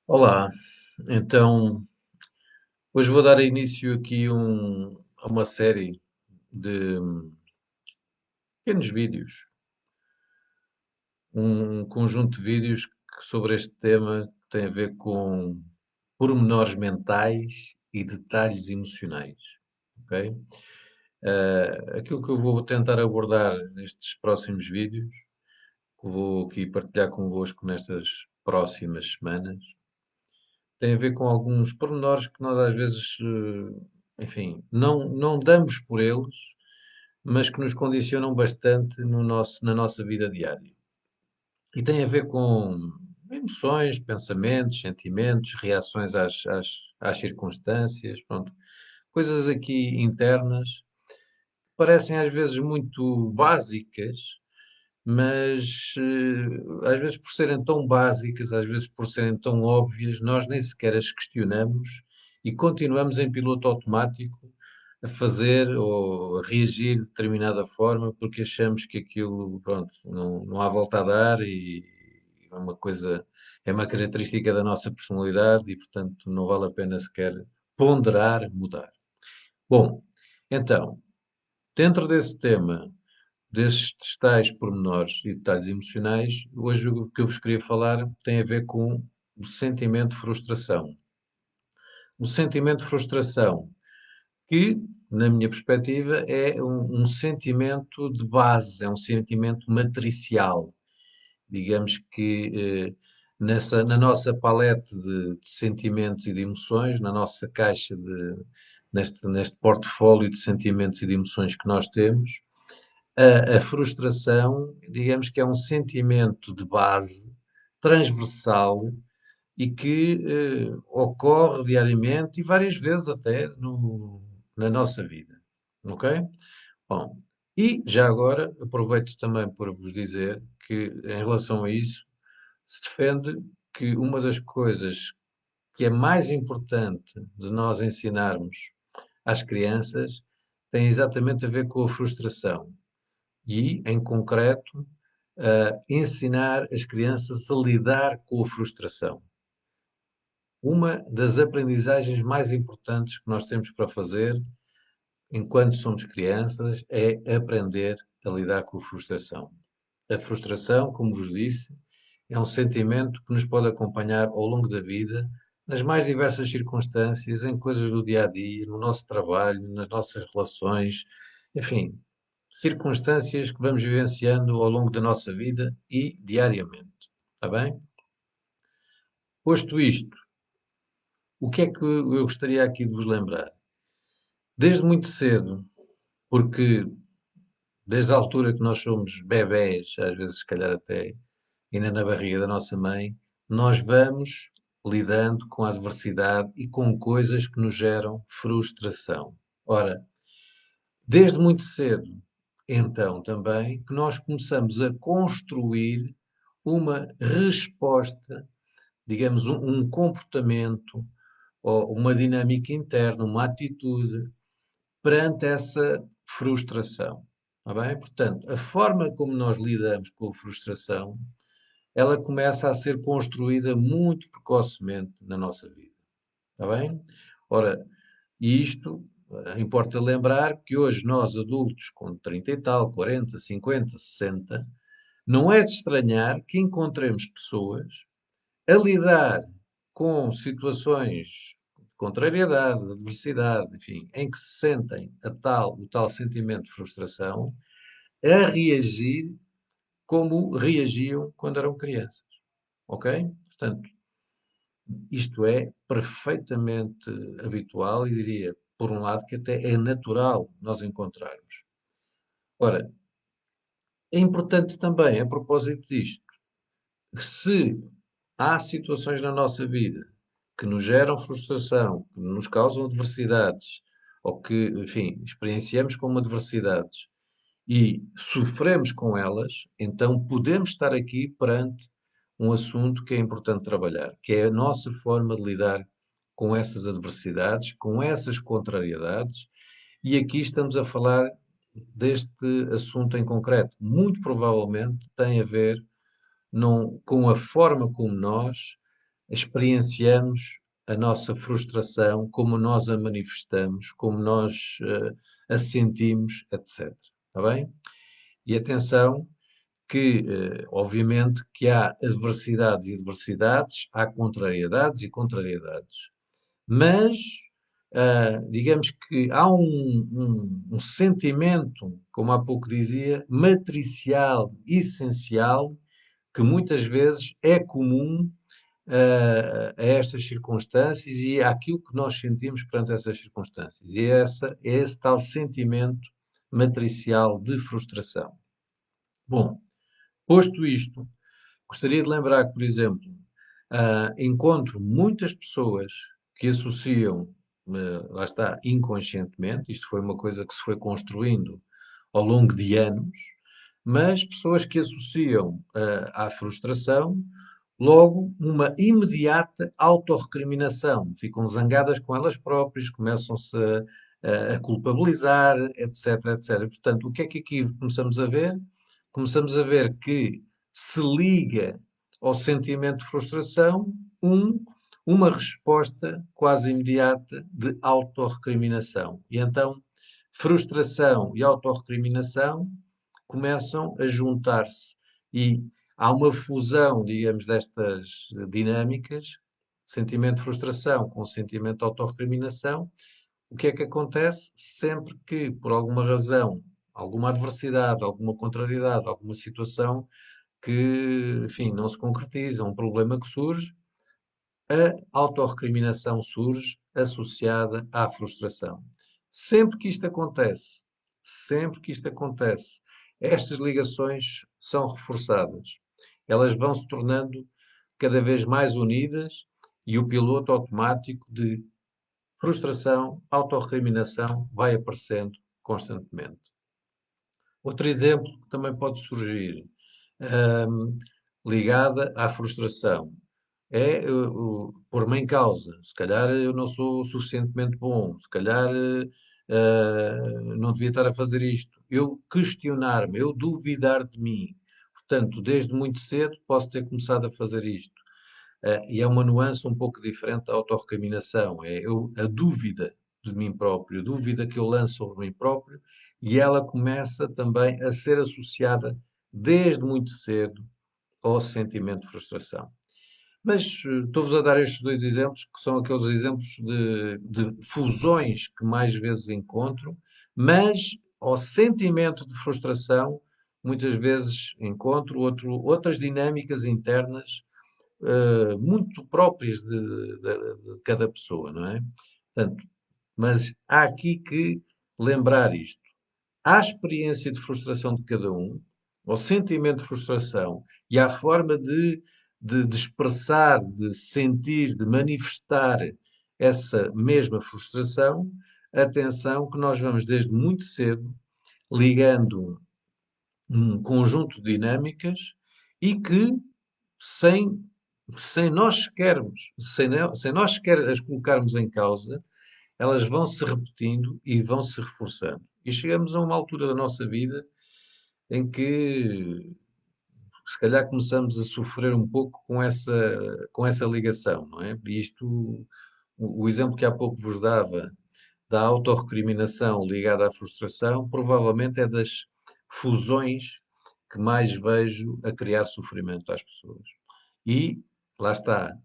Olá, então hoje vou dar início aqui a uma série de pequenos vídeos, um conjunto de vídeos sobre este tema que tem a ver com pormenores mentais e detalhes emocionais, ok? Aquilo que eu vou tentar abordar nestes próximos vídeos, que vou aqui partilhar convosco nestas próximas semanas, tem a ver com alguns pormenores que nós às vezes, enfim, não damos por eles, mas que nos condicionam bastante na nossa vida diária. E tem a ver com emoções, pensamentos, sentimentos, reações às circunstâncias, pronto. Coisas aqui internas, parecem às vezes muito básicas, mas às vezes por serem tão básicas, às vezes por serem tão óbvias, nós nem sequer as questionamos e continuamos em piloto automático a fazer ou a reagir de determinada forma porque achamos que aquilo, pronto, não há volta a dar e é uma coisa, é uma característica da nossa personalidade e, portanto, não vale a pena sequer ponderar, mudar. Bom, então, dentro desse tema destes tais pormenores e detalhes emocionais, hoje o que eu vos queria falar tem a ver com o sentimento de frustração. O sentimento de frustração, que, na minha perspectiva, é um sentimento de base, é um sentimento matricial. Digamos que na nossa palete de sentimentos e de emoções, na nossa caixa neste portfólio de sentimentos e de emoções que nós temos, a frustração, digamos que é um sentimento de base, transversal e que ocorre diariamente e várias vezes até na nossa vida. Ok? Bom, e já agora aproveito também para vos dizer que, em relação a isso, se defende que uma das coisas que é mais importante de nós ensinarmos às crianças tem exatamente a ver com a frustração e, em concreto, ensinar as crianças a lidar com a frustração. Uma das aprendizagens mais importantes que nós temos para fazer enquanto somos crianças é aprender a lidar com a frustração. A frustração, como vos disse, é um sentimento que nos pode acompanhar ao longo da vida, nas mais diversas circunstâncias, em coisas do dia a dia, no nosso trabalho, nas nossas relações, enfim, circunstâncias que vamos vivenciando ao longo da nossa vida e diariamente. Está bem? Posto isto, o que é que eu gostaria aqui de vos lembrar? Desde muito cedo, porque desde a altura que nós somos bebés, às vezes se calhar até ainda na barriga da nossa mãe, nós vamos lidando com a adversidade e com coisas que nos geram frustração. Ora, desde muito cedo, então também, que nós começamos a construir uma resposta, digamos, um comportamento ou uma dinâmica interna, uma atitude perante essa frustração. Está bem? Portanto, a forma como nós lidamos com a frustração, ela começa a ser construída muito precocemente na nossa vida. Está bem? Ora, e isto importa lembrar que hoje nós adultos com 30 e tal, 40, 50, 60, não é de estranhar que encontremos pessoas a lidar com situações de contrariedade, de adversidade, enfim, em que se sentem o tal sentimento de frustração, a reagir como reagiam quando eram crianças. Ok? Portanto, isto é perfeitamente habitual e diria, por um lado, que até é natural nós encontrarmos. Ora, é importante também, a propósito disto, que se há situações na nossa vida que nos geram frustração, que nos causam adversidades, ou que, enfim, experienciamos como adversidades e sofremos com elas, então podemos estar aqui perante um assunto que é importante trabalhar, que é a nossa forma de lidar com essas adversidades, com essas contrariedades, e aqui estamos a falar deste assunto em concreto. Muito provavelmente tem a ver com a forma como nós experienciamos a nossa frustração, como nós a manifestamos, como nós a sentimos, etc. Está bem? E atenção que, obviamente, que há adversidades e adversidades, há contrariedades e contrariedades. Mas, digamos que há um sentimento, como há pouco dizia, matricial, essencial, que muitas vezes é comum a estas circunstâncias e àquilo que nós sentimos perante essas circunstâncias. E é esse tal sentimento matricial de frustração. Bom, posto isto, gostaria de lembrar que, por exemplo, encontro muitas pessoas que associam, lá está, inconscientemente, isto foi uma coisa que se foi construindo ao longo de anos, mas pessoas que associam à frustração logo uma imediata autorrecriminação, ficam zangadas com elas próprias, começam-se a culpabilizar, etc, etc. Portanto, o que é que aqui começamos a ver? Começamos a ver que se liga ao sentimento de frustração um, uma resposta quase imediata de autorrecriminação. E então, frustração e autorrecriminação começam a juntar-se e há uma fusão, digamos, destas dinâmicas, sentimento de frustração com sentimento de autorrecriminação. O que é que acontece? Sempre que, por alguma razão, alguma adversidade, alguma contrariedade, alguma situação que, enfim, não se concretiza, um problema que surge, a autorrecriminação surge associada à frustração. Sempre que isto acontece, sempre que isto acontece, estas ligações são reforçadas. Elas vão se tornando cada vez mais unidas e o piloto automático de frustração, autorrecriminação vai aparecendo constantemente. Outro exemplo que também pode surgir, hum, ligada à frustração, é pôr-me em causa. Se calhar eu não sou suficientemente bom, se calhar não devia estar a fazer isto. Eu questionar-me, eu duvidar de mim. Portanto, desde muito cedo posso ter começado a fazer isto. E é uma nuance um pouco diferente da autorrecriminação. É a dúvida de mim próprio, a dúvida que eu lanço sobre mim próprio, e ela começa também a ser associada desde muito cedo ao sentimento de frustração. Mas estou-vos a dar estes dois exemplos, que são aqueles exemplos de fusões que mais vezes encontro, mas ao sentimento de frustração, muitas vezes encontro outras dinâmicas internas muito próprias de cada pessoa, não é? Portanto, mas há aqui que lembrar isto. À experiência de frustração de cada um, ao sentimento de frustração e à forma de expressar, de sentir, de manifestar essa mesma frustração, atenção que nós vamos desde muito cedo ligando um conjunto de dinâmicas e que sem, sem nós sequermos, sem nós sequer as colocarmos em causa, elas vão se repetindo e vão se reforçando. E chegamos a uma altura da nossa vida em que se calhar começamos a sofrer um pouco com essa ligação, não é? E isto, o exemplo que há pouco vos dava da autorrecriminação ligada à frustração, provavelmente é das fusões que mais vejo a criar sofrimento às pessoas. E, lá está,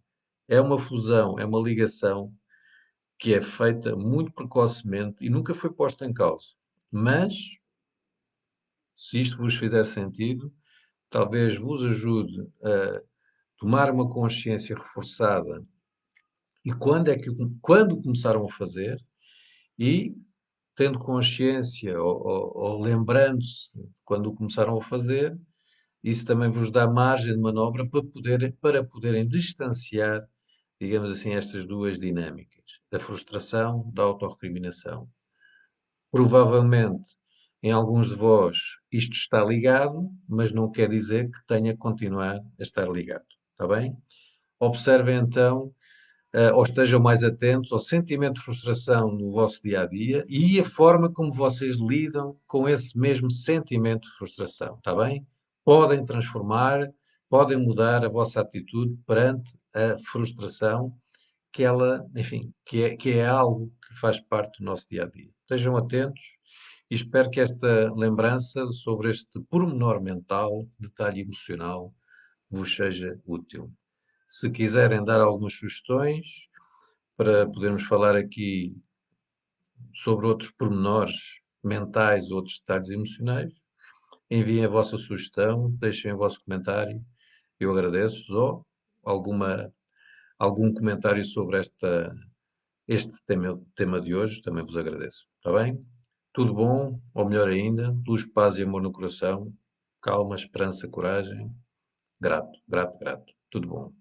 é uma fusão, é uma ligação que é feita muito precocemente e nunca foi posta em causa. Mas, se isto vos fizer sentido, talvez vos ajude a tomar uma consciência reforçada e quando começaram a fazer e tendo consciência ou lembrando-se quando o começaram a fazer, isso também vos dá margem de manobra para poderem distanciar, digamos assim, estas duas dinâmicas, da frustração, da autorrecriminação. Provavelmente, em alguns de vós, isto está ligado, mas não quer dizer que tenha que continuar a estar ligado. Está bem? Observem então, ou estejam mais atentos ao sentimento de frustração no vosso dia a dia e a forma como vocês lidam com esse mesmo sentimento de frustração. Está bem? Podem transformar, podem mudar a vossa atitude perante a frustração que ela, enfim, que é algo que faz parte do nosso dia a dia. Estejam atentos e espero que esta lembrança sobre este pormenor mental, detalhe emocional, vos seja útil. Se quiserem dar algumas sugestões para podermos falar aqui sobre outros pormenores mentais, outros detalhes emocionais, enviem a vossa sugestão, deixem o vosso comentário, eu agradeço, ou alguma, algum comentário sobre este tema de hoje, também vos agradeço. Está bem? Tudo bom, ou melhor ainda, luz, paz e amor no coração, calma, esperança, coragem, grato, grato, grato. Tudo bom.